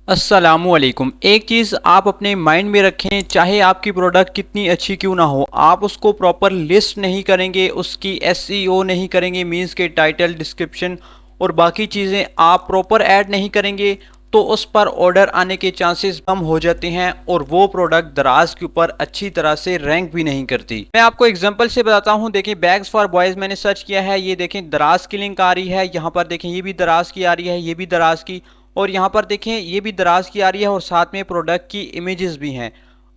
अस्सलामुअलैकुम। एक चीज़ आप अपने माइंड में रखें, चाहे आपकी प्रोडक्ट कितनी अच्छी क्यों ना हो, आप उसको प्रॉपर लिस्ट नहीं करेंगे, उसकी एसईओ नहीं करेंगे, मींस के टाइटल, डिस्क्रिप्शन और बाकी चीज़ें आप प्रॉपर ऐड नहीं करेंगे, तो उस पर ऑर्डर आने के चांसेस कम हो जाते हैं और वो प्रोडक्ट दराज के ऊपर अच्छी तरह से रैंक भी नहीं करती। मैं आपको एग्जांपल से बताता हूँ। देखिए, बैग्स फॉर बॉयज़ मैंने सर्च किया है, ये देखें दराज की लिंक आ रही है। यहाँ पर देखें ये भी दराज की आ रही है, ये भी दराज की, और यहाँ पर देखें ये भी दराज की आ रही है और साथ में प्रोडक्ट की इमेजेस भी हैं।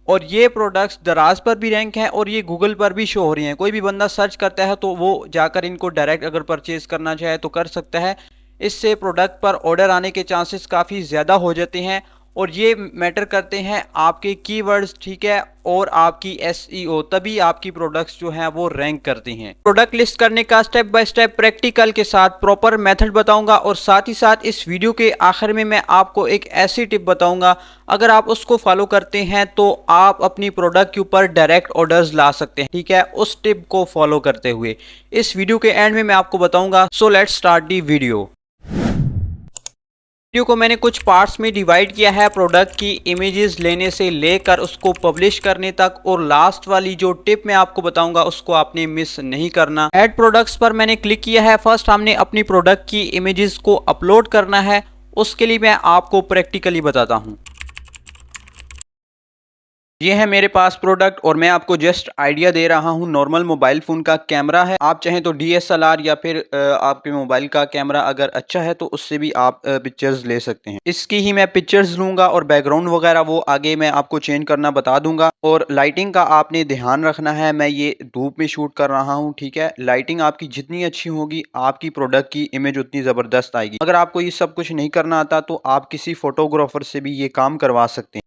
और ये प्रोडक्ट्स दराज पर भी रैंक हैं और ये गूगल पर भी शो हो रही हैं। कोई भी बंदा सर्च करता है तो वो जाकर इनको डायरेक्ट अगर परचेज करना चाहे तो कर सकता है। इससे प्रोडक्ट पर ऑर्डर आने के चांसेस काफ़ी ज़्यादा हो जाते हैं और ये मैटर करते हैं आपके कीवर्ड्स, ठीक है, और आपकी एसईओ, तभी आपकी प्रोडक्ट्स जो हैं वो रैंक करती हैं। प्रोडक्ट लिस्ट करने का स्टेप बाय स्टेप प्रैक्टिकल के साथ प्रॉपर मेथड बताऊंगा और साथ ही साथ इस वीडियो के आखिर में मैं आपको एक ऐसी टिप बताऊंगा, अगर आप उसको फॉलो करते हैं तो आप अपनी प्रोडक्ट के ऊपर डायरेक्ट ऑर्डर्स ला सकते हैं, ठीक है, उस टिप को फॉलो करते हुए। इस वीडियो के एंड में मैं आपको बताऊंगा। So let's start the video. Video को मैंने कुछ पार्ट्स में डिवाइड किया है, प्रोडक्ट की इमेजेस लेने से लेकर उसको पब्लिश करने तक, और लास्ट वाली जो टिप मैं आपको बताऊंगा उसको आपने मिस नहीं करना। ऐड प्रोडक्ट्स पर मैंने क्लिक किया है। फर्स्ट हमने अपनी प्रोडक्ट की इमेजेस को अपलोड करना है, उसके लिए मैं आपको प्रैक्टिकली बताता हूँ। ये है मेरे पास प्रोडक्ट और मैं आपको जस्ट आइडिया दे रहा हूँ। नॉर्मल मोबाइल फ़ोन का कैमरा है, आप चाहें तो डीएसएलआर या फिर आपके मोबाइल का कैमरा अगर अच्छा है तो उससे भी आप पिक्चर्स ले सकते हैं। इसकी ही मैं पिक्चर्स लूँगा और बैकग्राउंड वगैरह वो आगे मैं आपको चेंज करना बता दूंगा। और लाइटिंग का आपने ध्यान रखना है, मैं ये धूप में शूट कर रहा हूँ, ठीक है। लाइटिंग आपकी जितनी अच्छी होगी आपकी प्रोडक्ट की इमेज उतनी ज़बरदस्त आएगी। अगर आपको ये सब कुछ नहीं करना आता तो आप किसी फोटोग्राफर से भी ये काम करवा सकते हैं।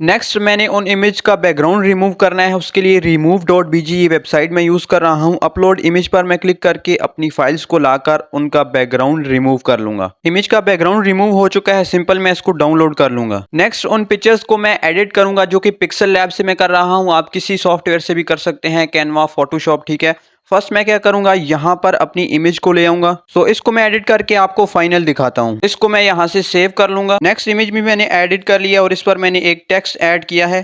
नेक्स्ट मैंने उन इमेज का बैकग्राउंड रिमूव करना है, उसके लिए remove.bg ये वेबसाइट मैं यूज़ कर रहा हूँ। अपलोड इमेज पर मैं क्लिक करके अपनी फाइल्स को लाकर उनका बैकग्राउंड रिमूव कर लूंगा। इमेज का बैकग्राउंड रिमूव हो चुका है, सिंपल मैं इसको डाउनलोड कर लूंगा। नेक्स्ट उन पिक्चर्स को मैं एडिट करूंगा, जो कि पिक्सल लैब से मैं कर रहा हूँ। आप किसी सॉफ्टवेयर से भी कर सकते हैं, कैनवा, फोटोशॉप, ठीक है। फर्स्ट मैं क्या करूंगा, यहाँ पर अपनी इमेज को ले आऊंगा। सो इसको मैं एडिट करके आपको फाइनल दिखाता हूँ। इसको मैं यहाँ से सेव कर लूंगा। नेक्स्ट इमेज भी मैंने एडिट कर लिया और इस पर मैंने एक टेक्स्ट ऐड किया है।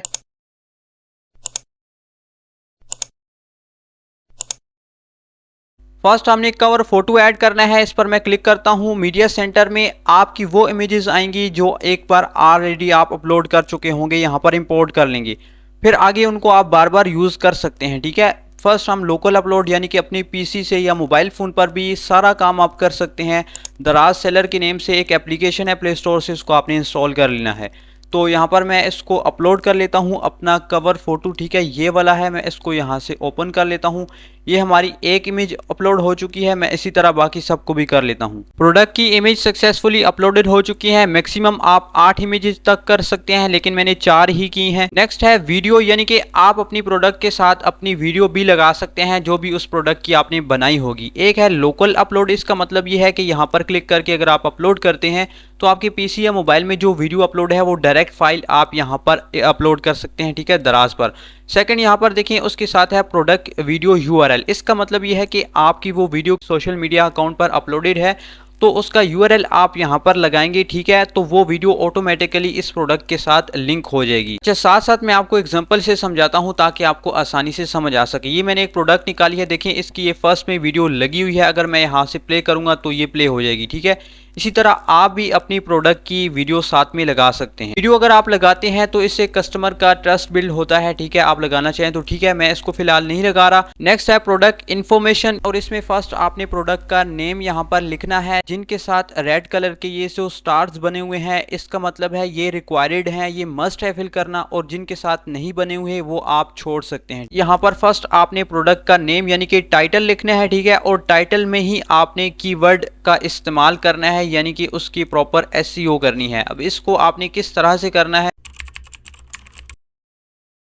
फर्स्ट हमने कवर फोटो ऐड करना है, इस पर मैं क्लिक करता हूँ। मीडिया सेंटर में आपकी वो इमेजेस आएंगी जो एक बार ऑलरेडी आप अपलोड कर चुके होंगे, यहाँ पर इंपोर्ट कर लेंगे। फिर आगे उनको आप बार बार यूज़ कर सकते हैं, ठीक है। फर्स्ट हम लोकल अपलोड यानी कि अपनी पीसी से या मोबाइल फ़ोन पर भी सारा काम आप कर सकते हैं। दराज सेलर के नेम से एक एप्लीकेशन है प्ले स्टोर से, उसको आपने इंस्टॉल कर लेना है। तो यहाँ पर मैं इसको अपलोड कर लेता हूँ अपना कवर फोटो, ठीक है, ये वाला है। मैं इसको यहाँ से ओपन कर लेता हूँ। ये हमारी एक इमेज अपलोड हो चुकी है। मैं इसी तरह बाकी सबको भी कर लेता हूँ। प्रोडक्ट की इमेज सक्सेसफुली अपलोडेड हो चुकी है। मैक्सिमम आप 8 इमेजेस तक कर सकते हैं, लेकिन मैंने 4 ही की हैं। नेक्स्ट है वीडियो, यानी कि आप अपनी प्रोडक्ट के साथ अपनी वीडियो भी लगा सकते हैं जो भी उस प्रोडक्ट की आपने बनाई होगी। एक है लोकल अपलोड, इसका मतलब ये है कि यहाँ पर क्लिक करके अगर आप अपलोड करते हैं तो आपके पीसी या मोबाइल में जो वीडियो अपलोड है वो डायरेक्ट फाइल आप यहाँ पर अपलोड कर सकते हैं, ठीक है, दराज पर। सेकंड यहाँ पर देखिए उसके साथ है प्रोडक्ट वीडियो यूआरएल। इसका मतलब ये है कि आपकी वो वीडियो सोशल मीडिया अकाउंट पर अपलोडेड है तो उसका यूआरएल आप यहाँ पर लगाएंगे, ठीक है, तो वो वीडियो ऑटोमेटिकली इस प्रोडक्ट के साथ लिंक हो जाएगी। अच्छा, साथ साथ मैं आपको एग्जांपल से समझाता हूँ ताकि आपको आसानी से समझ आ सके। ये मैंने एक प्रोडक्ट निकाली है, देखिए इसकी ये फर्स्ट में वीडियो लगी हुई है। अगर मैं यहाँ से प्ले करूँगा तो ये प्ले हो जाएगी, ठीक है। इसी तरह आप भी अपनी प्रोडक्ट की वीडियो साथ में लगा सकते हैं। वीडियो अगर आप लगाते हैं तो इससे कस्टमर का ट्रस्ट बिल्ड होता है, ठीक है। आप लगाना चाहें तो ठीक है, मैं इसको फिलहाल नहीं लगा रहा। नेक्स्ट है प्रोडक्ट इन्फॉर्मेशन, और इसमें फर्स्ट आपने प्रोडक्ट का नेम यहाँ पर लिखना है, जिनके साथ रेड कलर के ये जो स्टार्स बने हुए हैं इसका मतलब है ये रिक्वायर्ड हैं, ये मस्ट है फिल करना, और जिनके साथ नहीं बने हुए वो आप छोड़ सकते हैं। यहाँ पर फर्स्ट आपने प्रोडक्ट का नेम यानी कि टाइटल लिखना है, ठीक है, और टाइटल में ही आपने कीवर्ड का इस्तेमाल करना है, यानी कि उसकी प्रॉपर एसईओ करनी है। अब इसको आपने किस तरह से करना है,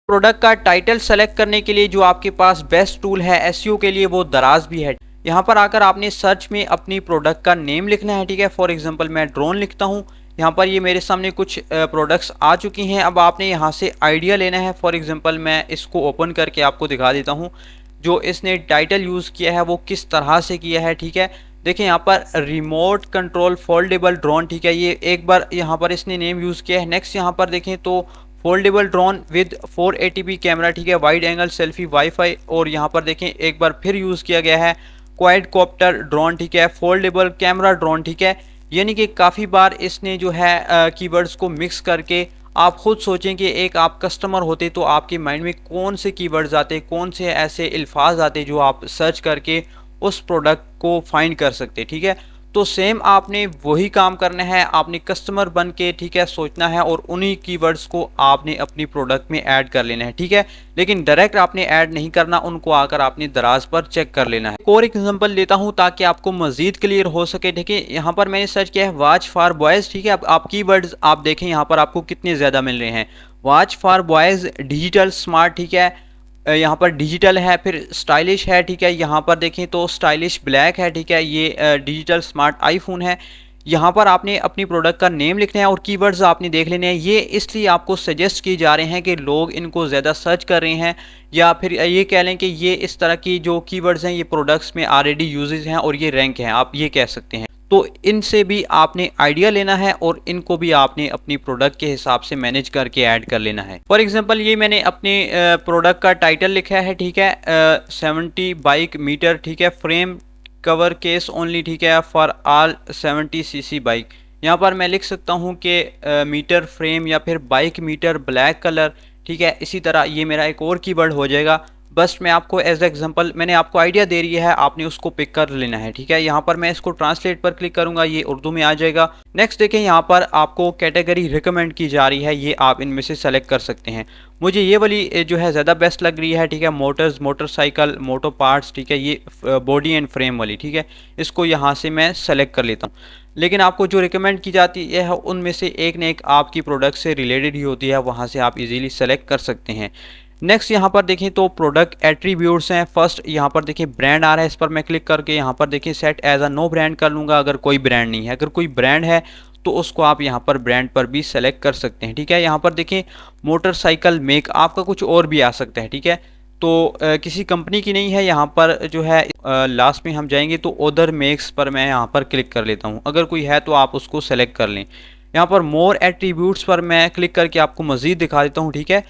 प्रोडक्ट का टाइटल सेलेक्ट करने के लिए जो आपके पास बेस्ट टूल है एसईओ के लिए वो दराज भी है। यहाँ पर आकर आपने सर्च में अपनी प्रोडक्ट का नेम लिखना है, ठीक है। फॉर एग्जांपल मैं ड्रोन लिखता हूँ। यहाँ पर ये मेरे सामने कुछ प्रोडक्ट्स आ चुकी हैं। अब आपने यहाँ से आइडिया लेना है। फॉर एग्जांपल मैं इसको ओपन करके आपको दिखा देता हूँ। जो इसने टाइटल यूज़ किया है वो किस तरह से किया है, ठीक है। देखिए यहाँ पर रिमोट कंट्रोल फोल्डेबल ड्रोन, ठीक है, ये एक बार यहाँ पर इसने नेम यूज़ किया है। नेक्स्ट यहाँ पर देखें तो foldable drone with 480p camera, ठीक है, वाइड एंगल सेल्फी वाईफाई। और यहाँ पर देखें एक बार फिर यूज़ किया गया है क्वाडकॉप्टर ड्रोन, ठीक है, फोल्डेबल कैमरा ड्रोन, ठीक है। यानी कि काफ़ी बार इसने जो है कीवर्ड्स को मिक्स करके, आप खुद सोचें कि एक आप कस्टमर होते तो आपके माइंड में कौन से कीवर्ड्स आते, कौन से ऐसे अल्फाज आते जो आप सर्च करके उस प्रोडक्ट को फाइंड कर सकते, ठीक है। तो सेम आपने वही काम करना है, आपने कस्टमर बन के, ठीक है, सोचना है और उन्हीं कीवर्ड्स को आपने अपनी प्रोडक्ट में ऐड कर लेना है, ठीक है। लेकिन डायरेक्ट आपने ऐड नहीं करना, उनको आकर आपने दराज पर चेक कर लेना है। और एक एग्जांपल देता हूं ताकि आपको मजीद क्लियर हो सके। देखिए यहाँ पर मैंने सर्च किया है वॉच फॉर बॉयज़, ठीक है। अब आप कीवर्ड्स आप देखें यहाँ पर आपको कितने ज़्यादा मिल रहे हैं। Watch for boys, digital smart, ठीक है, यहाँ पर डिजिटल है, फिर स्टाइलिश है, ठीक है। यहाँ पर देखें तो स्टाइलिश ब्लैक है, ठीक है, ये डिजिटल स्मार्ट आईफोन है। यहाँ पर आपने अपनी प्रोडक्ट का नेम लिखना है और कीवर्ड्स आपने देख लेने हैं। ये इसलिए आपको सजेस्ट किए जा रहे हैं कि लोग इनको ज़्यादा सर्च कर रहे हैं, या फिर ये कह लें कि ये इस तरह की जो कीवर्ड्स हैं ये प्रोडक्ट्स में ऑलरेडी यूजेस हैं और ये रैंक हैं, आप ये कह सकते हैं। तो इनसे भी आपने आइडिया लेना है और इनको भी आपने अपनी प्रोडक्ट के हिसाब से मैनेज करके ऐड कर लेना है। फॉर एग्जांपल ये मैंने अपने प्रोडक्ट का टाइटल लिखा है, ठीक है, 70 बाइक मीटर, ठीक है, फ्रेम कवर केस ओनली, ठीक है, फॉर ऑल 70cc बाइक। यहाँ पर मैं लिख सकता हूँ कि मीटर फ्रेम या फिर बाइक मीटर ब्लैक कलर, ठीक है। इसी तरह ये मेरा एक और कीवर्ड हो जाएगा। बस मैं आपको एज एग्जांपल मैंने आपको आइडिया दे रही है, आपने उसको पिक कर लेना है, ठीक है। यहाँ पर मैं इसको ट्रांसलेट पर क्लिक करूंगा, ये उर्दू में आ जाएगा। नेक्स्ट देखें यहाँ पर आपको कैटेगरी रिकमेंड की जा रही है, ये आप इनमें से सेलेक्ट कर सकते हैं। मुझे ये वाली जो है ज़्यादा बेस्ट लग रही है, ठीक है, मोटर्स, मोटरसाइकिल, मोटो पार्ट्स, ठीक है, ये बॉडी एंड फ्रेम वाली, ठीक है। इसको यहाँ से मैं सेलेक्ट कर लेता हूँ। लेकिन आपको जो रिकमेंड की जाती है उनमें से एक न एक आपकी प्रोडक्ट से रिलेटेड ही होती है, वहाँ से आप इजीली सेलेक्ट कर सकते हैं। नेक्स्ट यहाँ पर देखें तो प्रोडक्ट एट्रीब्यूट्स हैं। फर्स्ट यहाँ पर देखिए ब्रांड आ रहा है, इस पर मैं क्लिक करके यहाँ पर देखिए set as a no brand कर लूँगा अगर कोई ब्रांड नहीं है। अगर कोई ब्रांड है तो उसको आप यहाँ पर ब्रांड पर भी सेलेक्ट कर सकते हैं, ठीक है। यहाँ पर देखें मोटरसाइकिल मेक, आपका कुछ और भी आ सकता है, ठीक है। तो किसी कंपनी की नहीं है, यहाँ पर जो है लास्ट में हम जाएंगे तो अदर मेक्स पर मैं यहाँ पर क्लिक कर लेता हूँ। अगर कोई है तो आप उसको सेलेक्ट कर लें। यहाँ पर मोर एट्रीब्यूट्स पर मैं क्लिक करके आपको मज़ीद दिखा देता हूँ, ठीक है।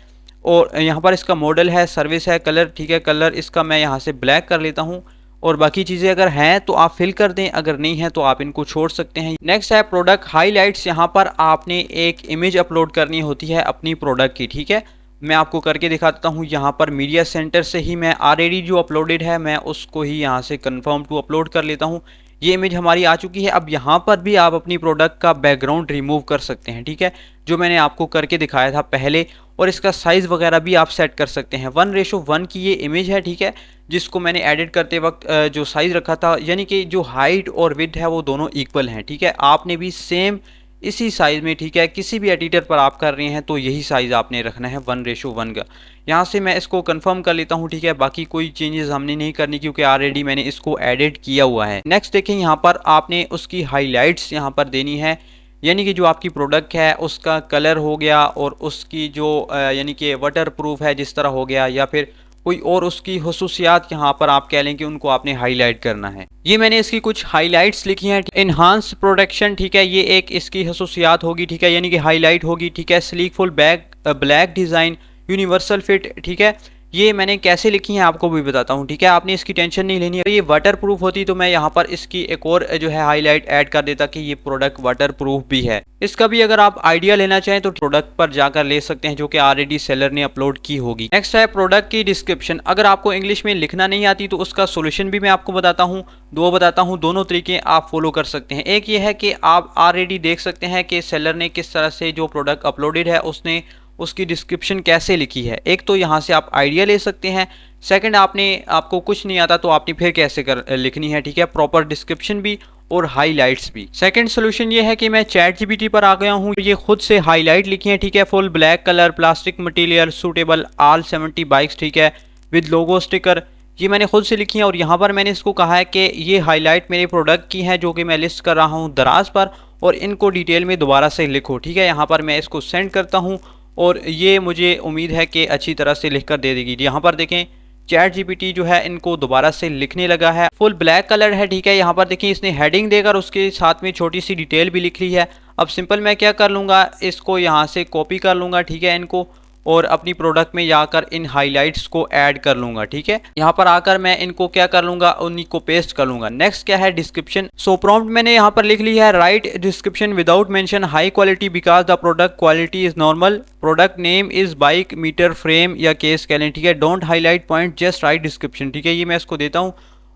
और यहाँ पर इसका मॉडल है, सर्विस है, कलर, ठीक है, कलर इसका मैं यहाँ से ब्लैक कर लेता हूँ। और बाकी चीज़ें अगर हैं तो आप फिल कर दें, अगर नहीं है तो आप इनको छोड़ सकते हैं। नेक्स्ट है प्रोडक्ट हाइलाइट्स। यहाँ पर आपने एक इमेज अपलोड करनी होती है अपनी प्रोडक्ट की, ठीक है। मैं आपको करके दिखाता हूँ। यहाँ पर मीडिया सेंटर से ही मैं ऑलरेडी जो अपलोडेड है मैं उसको ही यहाँ से कन्फर्म टू अपलोड कर लेता हूँ। ये इमेज हमारी आ चुकी है। अब यहाँ पर भी आप अपनी प्रोडक्ट का बैकग्राउंड रिमूव कर सकते हैं, ठीक है, जो मैंने आपको करके दिखाया था पहले। और इसका साइज़ वगैरह भी आप सेट कर सकते हैं। 1:1 की ये इमेज है, ठीक है, जिसको मैंने एडिट करते वक्त जो साइज़ रखा था, यानी कि जो हाइट और विड्थ है वो दोनों इक्वल हैं, ठीक है। आपने भी सेम इसी साइज़ में, ठीक है, किसी भी एडिटर पर आप कर रहे हैं तो यही साइज़ आपने रखना है 1:1 का। यहाँ से मैं इसको कंफर्म कर लेता हूँ, ठीक है। बाकी कोई चेंजेस हमने नहीं करनी क्योंकि ऑलरेडी मैंने इसको एडिट किया हुआ है। नेक्स्ट देखें, यहाँ पर आपने उसकी हाईलाइट्स यहाँ पर देनी है, यानी कि जो आपकी प्रोडक्ट है उसका कलर हो गया और उसकी जो यानी कि वाटर प्रूफ है जिस तरह हो गया, या फिर कोई और उसकी खसूसियात यहाँ पर आप कह लें कि उनको आपने हाईलाइट करना है। ये मैंने इसकी कुछ हाईलाइट्स लिखी हैं। इनहांस प्रोटेक्शन, ठीक है, ये एक इसकी खसूसियात होगी, ठीक है, यानी कि हाईलाइट होगी, ठीक है। Sleek full black design, universal fit, ठीक है, ये मैंने कैसे लिखी हैं आपको भी बताता हूँ, ठीक है। आपने इसकी टेंशन नहीं लेनी है। ये वाटर प्रूफ होती तो मैं यहाँ पर इसकी एक और जो है हाईलाइट ऐड कर देता कि ये प्रोडक्ट वाटर प्रूफ भी है। इसका भी अगर आप आइडिया लेना चाहें तो प्रोडक्ट पर जाकर ले सकते हैं, जो कि ऑलरेडी सेलर ने अपलोड की होगी। नेक्स्ट है प्रोडक्ट की डिस्क्रिप्शन। अगर आपको इंग्लिश में लिखना नहीं आती तो उसका सोल्यूशन भी मैं आपको बताता हूँ, दोनों तरीके आप फॉलो कर सकते हैं। एक ये है कि आप ऑलरेडी देख सकते हैं कि सेलर ने किस तरह से जो प्रोडक्ट अपलोडेड है उसने उसकी डिस्क्रिप्शन कैसे लिखी है। एक तो यहाँ से आप आइडिया ले सकते हैं। सेकंड, आपको कुछ नहीं आता तो आपने फिर कैसे लिखनी है, ठीक है, प्रॉपर डिस्क्रिप्शन भी और हाईलाइट्स भी। सेकंड सोल्यूशन ये है कि मैं चैट जीपीटी पर आ गया हूँ, ये खुद से हाईलाइट लिखी है, ठीक है। Full black colour, plastic material, suitable all 70 bikes, ठीक है, विद लोगो स्टिकर, ये मैंने खुद से लिखी है। और यहाँ पर मैंने इसको कहा है कि ये हाईलाइट मेरे प्रोडक्ट की है जो कि मैं लिस्ट कर रहा हूँ दराज पर, और इनको डिटेल में दोबारा से लिखो, ठीक है। यहाँ पर मैं इसको सेंड करता हूँ और ये मुझे उम्मीद है कि अच्छी तरह से लिख कर दे देगी। यहाँ पर देखें चैट जीपीटी जो है इनको दोबारा से लिखने लगा है। फुल ब्लैक कलर है, ठीक है। यहाँ पर देखिए इसने हेडिंग देकर उसके साथ में छोटी सी डिटेल भी लिख ली है। अब सिंपल मैं क्या कर लूँगा, इसको यहाँ से कॉपी कर लूँगा, ठीक है, इनको, और अपनी प्रोडक्ट में जाकर इन हाइलाइट्स को ऐड कर लूँगा, ठीक है। यहाँ पर आकर मैं इनको क्या कर लूँगा, उन्हीं को पेस्ट कर लूँगा। नेक्स्ट क्या है, डिस्क्रिप्शन। सो प्रॉम्प्ट मैंने यहाँ पर लिख ली है, write description without mention high quality because the product quality is normal, product name is bike meter frame या केस कैलेंडर, ठीक है। Don't highlight point just write description, ठीक है। ये मैं इसको देता हूँ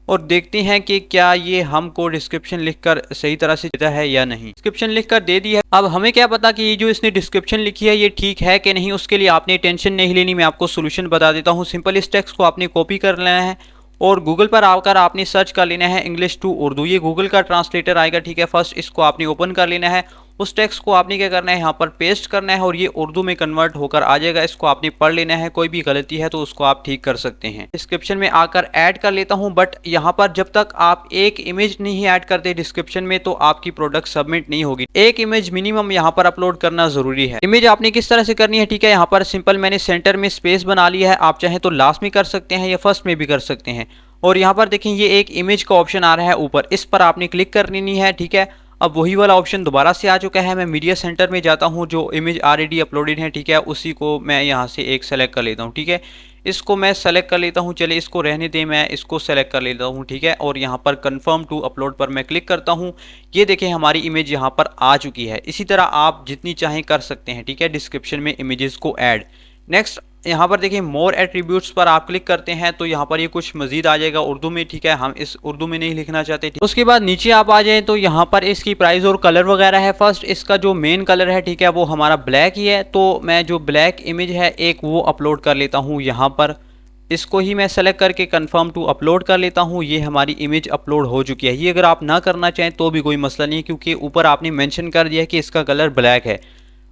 और देखते हैं कि क्या ये हमको डिस्क्रिप्शन लिखकर सही तरह से देता है या नहीं। डिस्क्रिप्शन लिखकर दे दी है। अब हमें क्या पता कि ये जो इसने डिस्क्रिप्शन लिखी है ये ठीक है कि नहीं, उसके लिए आपने टेंशन नहीं लेनी, मैं आपको सोल्यूशन बता देता हूँ। सिंपल इस टेक्स्ट को आपने कॉपी कर लेना है और गूगल पर आकर आपने सर्च कर लेना है इंग्लिश टू उर्दू, ये गूगल का ट्रांसलेटर आएगा, ठीक है। फर्स्ट इसको आपने ओपन कर लेना है, उस टेक्स्ट को आपने क्या करना है, यहाँ पर पेस्ट करना है और ये उर्दू में कन्वर्ट होकर आ जाएगा। इसको आपने पढ़ लेना है, कोई भी गलती है तो उसको आप ठीक कर सकते हैं। डिस्क्रिप्शन में आकर ऐड कर लेता हूँ, बट यहाँ पर जब तक आप एक इमेज नहीं ऐड करते डिस्क्रिप्शन में तो आपकी प्रोडक्ट सबमिट नहीं होगी। एक इमेज मिनिमम यहाँ पर अपलोड करना जरूरी है। इमेज आपने किस तरह से करनी है, ठीक है। यहाँ पर सिंपल मैंने सेंटर में स्पेस बना लिया है, आप चाहें तो लास्ट में कर सकते हैं या फर्स्ट में भी कर सकते हैं। और यहाँ पर देखें ये एक इमेज का ऑप्शन आ रहा है ऊपर, इस पर आपने क्लिक कर लेनी है, ठीक है। अब वही वाला ऑप्शन दोबारा से आ चुका है। मैं मीडिया सेंटर में जाता हूँ, जो इमेज ऑलरेडी अपलोडेड है, ठीक है, उसी को मैं यहाँ से एक सेलेक्ट कर लेता हूँ, ठीक है। इसको मैं सेलेक्ट कर लेता हूँ, चलिए इसको रहने दें, मैं इसको सेलेक्ट कर लेता हूँ, ठीक है। और यहाँ पर कंफर्म टू अपलोड पर मैं क्लिक करता हूँ। ये देखें हमारी इमेज यहाँ पर आ चुकी है। इसी तरह आप जितनी चाहें कर सकते हैं, ठीक है, डिस्क्रिप्शन में इमेजेस को ऐड। नेक्स्ट यहाँ पर देखिए मोर एट्रीब्यूट्स पर आप क्लिक करते हैं तो यहाँ पर ये कुछ मजीद आ जाएगा उर्दू में, ठीक है। हम इस उर्दू में नहीं लिखना चाहते। उसके बाद नीचे आप आ जाएं तो यहाँ पर इसकी प्राइस और कलर वगैरह है। फर्स्ट इसका जो मेन कलर है, ठीक है, वो हमारा ब्लैक ही है, तो मैं जो ब्लैक इमेज है एक वो अपलोड कर लेता हूँ यहाँ पर। इसको ही मैं सेलेक्ट करके कंफर्म टू अपलोड कर लेता हूँ। ये हमारी इमेज अपलोड हो चुकी है। ये अगर आप ना करना चाहें तो भी कोई मसला नहीं है, क्योंकि ऊपर आपने मेंशन कर दिया है कि इसका कलर ब्लैक है,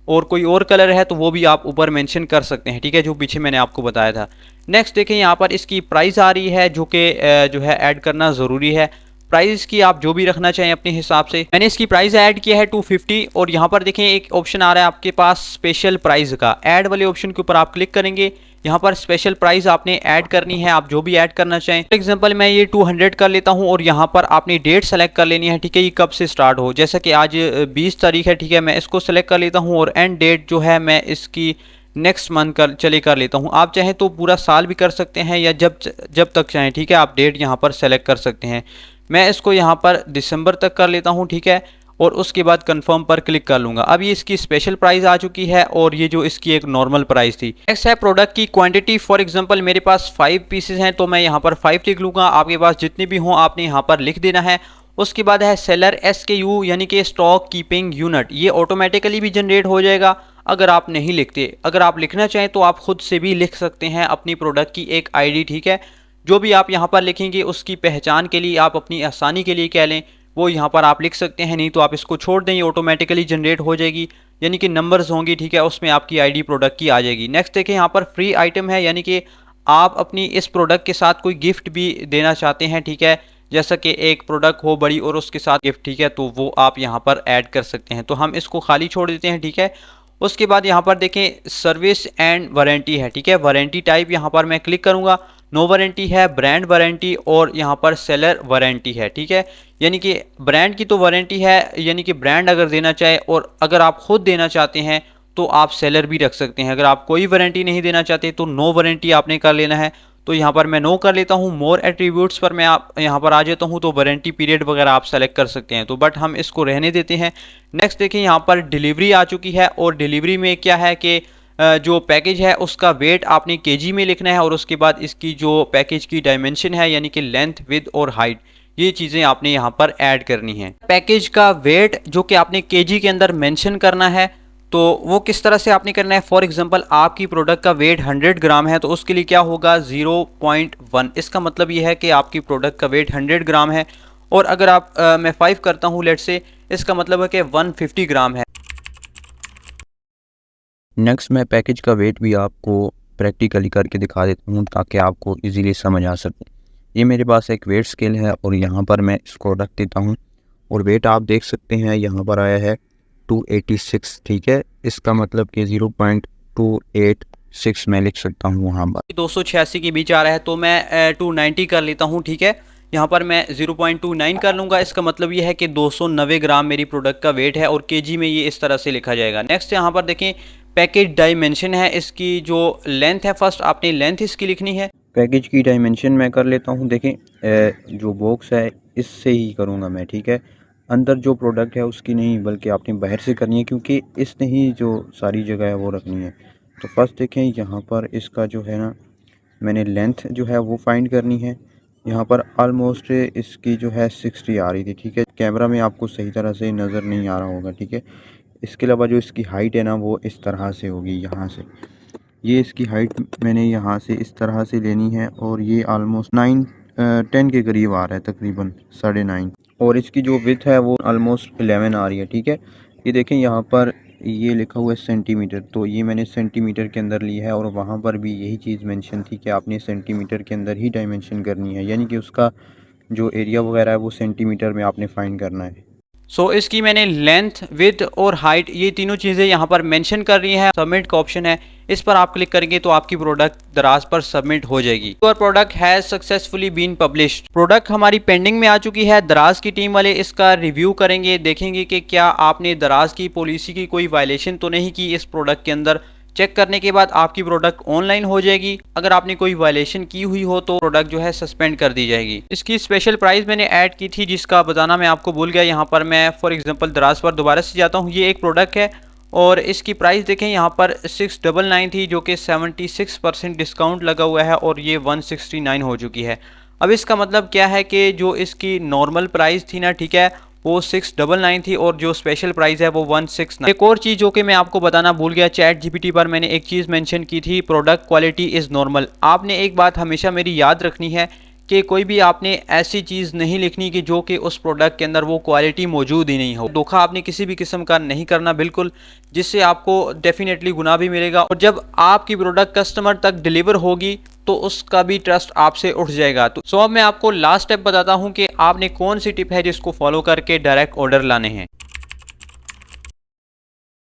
और कोई और कलर है तो वो भी आप ऊपर मेंशन कर सकते हैं, ठीक है, जो पीछे मैंने आपको बताया था। नेक्स्ट देखें यहाँ पर इसकी प्राइस आ रही है, जो कि जो है ऐड करना ज़रूरी है। प्राइस की आप जो भी रखना चाहें अपने हिसाब से। मैंने इसकी प्राइस ऐड किया है 250। और यहाँ पर देखें एक ऑप्शन आ रहा है आपके पास स्पेशल प्राइस का, ऐड वाले ऑप्शन के ऊपर आप क्लिक करेंगे। यहाँ पर स्पेशल प्राइस आपने ऐड करनी है, आप जो भी ऐड करना चाहें। फॉर एग्जांपल मैं ये 200 कर लेता हूँ और यहाँ पर आपने डेट सेलेक्ट कर लेनी है, ठीक है, ये कब से स्टार्ट हो। जैसा कि आज 20 तारीख है, ठीक है, मैं इसको सेलेक्ट कर लेता हूँ और एंड डेट जो है मैं इसकी नेक्स्ट मंथ कर लेता हूँ। आप चाहें तो पूरा साल भी कर सकते हैं या जब तक चाहें, ठीक है, आप डेट यहाँ पर सेलेक्ट कर सकते हैं। मैं इसको यहाँ पर दिसंबर तक कर लेता हूँ, ठीक है, और उसके बाद कंफर्म पर क्लिक कर लूँगा। अब ये इसकी स्पेशल प्राइस आ चुकी है और ये जो इसकी एक नॉर्मल प्राइस थी। नेक्स्ट है प्रोडक्ट की क्वांटिटी। फॉर एग्जांपल मेरे पास 5 पीसेस हैं तो मैं यहाँ पर 5 लिख लूँगा। आपके पास जितने भी हों आपने यहाँ पर लिख देना है। उसके बाद है सेलर SKU यानी कि स्टॉक कीपिंग यूनिट, ये ऑटोमेटिकली भी जनरेट हो जाएगा अगर आप नहीं लिखते। अगर आप लिखना चाहें तो आप खुद से भी लिख सकते हैं अपनी प्रोडक्ट की एक ID, ठीक है। जो भी आप यहाँ पर लिखेंगे उसकी पहचान के लिए आप अपनी आसानी के लिए कह लें वो यहाँ पर आप लिख सकते हैं, नहीं तो आप इसको छोड़ दें, ये ऑटोमेटिकली जनरेट हो जाएगी, यानी कि नंबर्स होंगी, ठीक है, उसमें आपकी ID प्रोडक्ट की आ जाएगी। नेक्स्ट देखें यहाँ पर फ्री आइटम है, यानी कि आप अपनी इस प्रोडक्ट के साथ कोई गिफ्ट भी देना चाहते हैं, ठीक है, जैसा कि एक प्रोडक्ट हो बड़ी और उसके साथ गिफ्ट, ठीक है, तो वो आप यहाँ पर ऐड कर सकते हैं। तो हम इसको खाली छोड़ देते हैं, ठीक है। उसके बाद यहाँ पर देखें सर्विस एंड वारंटी है, ठीक है, वारंटी टाइप यहाँ पर मैं क्लिक करूँगा। नो वारंटी है, ब्रांड वारंटी और यहाँ पर सेलर वारंटी है, ठीक है। यानी कि ब्रांड की तो वारंटी है, यानी कि ब्रांड अगर देना चाहे, और अगर आप खुद देना चाहते हैं तो आप सेलर भी रख सकते हैं। अगर आप कोई वारंटी नहीं देना चाहते तो नो वारंटी आपने कर लेना है। तो यहाँ पर मैं नो कर लेता हूँ। मोर एट्रीब्यूट्स पर मैं आप यहाँ पर आ जाता हूँ तो वारंटी पीरियड वगैरह आप सेलेक्ट कर सकते हैं, तो बट हम इसको रहने देते हैं। नेक्स्ट देखिए यहाँ पर डिलीवरी आ चुकी है, और डिलीवरी में क्या है कि जो पैकेज है उसका वेट आपने केजी में लिखना है, और उसके बाद इसकी जो पैकेज की डायमेंशन है यानी कि लेंथ, विड्थ और हाइट, ये चीज़ें आपने यहाँ पर ऐड करनी है। पैकेज का वेट जो कि आपने केजी के अंदर मेंशन करना है, तो वो किस तरह से आपने करना है। फॉर एग्जांपल आपकी प्रोडक्ट का वेट 100 ग्राम है तो उसके लिए क्या होगा 0.1। इसका मतलब ये है कि आपकी प्रोडक्ट का वेट 100 ग्राम है, और अगर आप मैं 5 करता हूँ लेट से, इसका मतलब है कि 150 ग्राम है। नेक्स्ट मैं पैकेज का वेट भी आपको प्रैक्टिकली करके दिखा देता हूँ ताकि आपको इजीली समझ आ सके। ये मेरे पास एक वेट स्केल है और यहाँ पर मैं इसको रख देता हूँ, और वेट आप देख सकते हैं यहाँ पर आया है 286, ठीक है। इसका मतलब कि 0.28 6 मैं लिख सकता हूँ वहाँ पर। 286 के बीच आ रहा है तो मैं 290 कर लेता हूँ, ठीक है। यहाँ पर मैं 0.29 कर लूँगा। इसका मतलब ये है कि 290 ग्राम मेरी प्रोडक्ट का वेट है और केजी में ये इस तरह से लिखा जाएगा। नेक्स्ट यहाँ पर देखें पैकेज डायमेंशन है, इसकी जो लेंथ है, फर्स्ट आपने लेंथ इसकी लिखनी है। पैकेज की डायमेंशन मैं कर लेता हूँ। देखें जो बॉक्स है इससे ही करूँगा मैं, ठीक है। अंदर जो प्रोडक्ट है उसकी नहीं, बल्कि आपने बाहर से करनी है, क्योंकि इसने ही जो सारी जगह है वो रखनी है। तो फर्स्ट देखें यहाँ पर इसका जो है ना, मैंने लेंथ जो है वो फाइंड करनी है। यहाँ पर ऑलमोस्ट इसकी जो है 60 आ रही थी, ठीक है। कैमरा में आपको सही तरह से नज़र नहीं आ रहा होगा, ठीक है। इसके अलावा जो इसकी हाइट है ना वो इस तरह से होगी, यहाँ से ये इसकी हाइट मैंने यहाँ से इस तरह से लेनी है और ये ऑलमोस्ट 10 के करीब आ रहा है, तकरीबन 9.5। और इसकी जो विड्थ है वो ऑलमोस्ट 11 आ रही है, ठीक है। ये देखें यहाँ पर ये लिखा हुआ है सेंटीमीटर, तो ये मैंने सेंटीमीटर के अंदर ली है और वहाँ पर भी यही चीज़ मेंशन थी कि आपने सेंटीमीटर के अंदर ही डायमेंशन करनी है, यानी कि उसका जो एरिया वगैरह है वो सेंटीमीटर में आपने फाइंड करना है। सो इसकी मैंने लेंथ, विड्थ और हाइट ये तीनों चीज़ें यहाँ पर मेंशन कर रही है। सबमिट का ऑप्शन है, इस पर आप क्लिक करेंगे तो आपकी प्रोडक्ट दराज पर सबमिट हो जाएगी। Your product has successfully been published. Product हमारी पेंडिंग में आ चुकी है। दराज की टीम वाले इसका रिव्यू करेंगे, देखेंगे कि क्या आपने दराज की पॉलिसी की कोई वायलेशन तो नहीं की इस प्रोडक्ट के अंदर। चेक करने के बाद आपकी प्रोडक्ट ऑनलाइन हो जाएगी। अगर आपने कोई वायलेशन की हुई हो तो प्रोडक्ट जो है सस्पेंड कर दी जाएगी। इसकी स्पेशल प्राइस मैंने ऐड की थी जिसका बताना मैं आपको भूल गया। यहाँ पर मैं फॉर एग्जांपल दराज पर दोबारा से जाता हूँ। ये एक प्रोडक्ट है और इसकी प्राइस देखें यहाँ पर 699 थी, जो कि 76% डिस्काउंट लगा हुआ है और ये 169 हो चुकी है। अब इसका मतलब क्या है कि जो इसकी नॉर्मल प्राइस थी ना, ठीक है, वो 699 थी और जो स्पेशल प्राइस है वो 169। एक और चीज़ जो कि मैं आपको बताना भूल गया, चैट जीपीटी पर मैंने एक चीज़ मेंशन की थी, प्रोडक्ट क्वालिटी इज़ नॉर्मल। आपने एक बात हमेशा मेरी याद रखनी है कि कोई भी आपने ऐसी चीज़ नहीं लिखनी कि जो कि उस प्रोडक्ट के अंदर वो क्वालिटी मौजूद ही नहीं हो। धोखा आपने किसी भी किस्म का नहीं करना बिल्कुल, जिससे आपको डेफिनेटली गुनाह भी मिलेगा। और जब आपकी प्रोडक्ट कस्टमर तक डिलीवर होगी तो उसका भी ट्रस्ट आपसे उठ जाएगा। तो सो अब मैं आपको लास्ट स्टेप बताता हूं कि आपने कौन सी टिप है जिसको फॉलो करके डायरेक्ट ऑर्डर लाने हैं।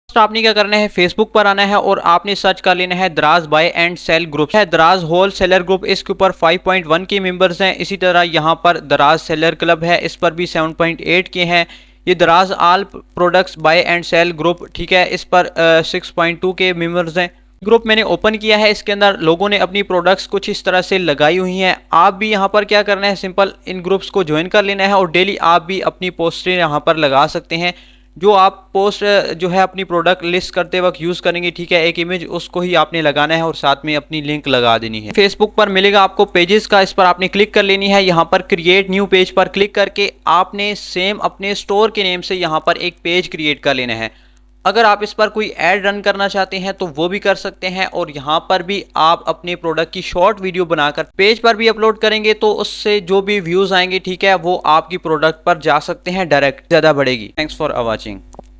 आपने क्या करना है, फेसबुक पर आना है और आपने सर्च कर लेना है दराज बाय एंड सेल ग्रुप है, दराज होल सेलर ग्रुप। इसके ऊपर 5.1 के मेंबर्स हैं। इसी तरह यहाँ पर दराज सेलर क्लब है, इस पर भी 7.8 के हैं। ये Daraz all products buy and sell group, ठीक है, इस पर 6.2 के मेंबर्स हैं। ग्रुप मैंने ओपन किया है, इसके अंदर लोगों ने अपनी प्रोडक्ट्स कुछ इस तरह से लगाई हुई हैं। आप भी यहाँ पर क्या करना है, सिंपल इन ग्रुप्स को ज्वाइन कर लेना है और डेली आप भी अपनी पोस्टें यहाँ पर लगा सकते हैं। जो आप पोस्ट जो है अपनी प्रोडक्ट लिस्ट करते वक्त यूज़ करेंगे, ठीक है, एक इमेज उसको ही आपने लगाना है और साथ में अपनी लिंक लगा देनी है। फेसबुक पर मिलेगा आपको पेजेस का, इस पर आपने क्लिक कर लेनी है। यहाँ पर क्रिएट न्यू पेज पर क्लिक करके आपने सेम अपने स्टोर के नेम से यहाँ पर एक पेज क्रिएट कर लेना है। अगर आप इस पर कोई ऐड रन करना चाहते हैं तो वो भी कर सकते हैं और यहाँ पर भी आप अपने प्रोडक्ट की शॉर्ट वीडियो बनाकर पेज पर भी अपलोड करेंगे तो उससे जो भी व्यूज़ आएंगे, ठीक है, वो आपकी प्रोडक्ट पर जा सकते हैं, डायरेक्ट ज़्यादा बढ़ेगी। Thanks for watching.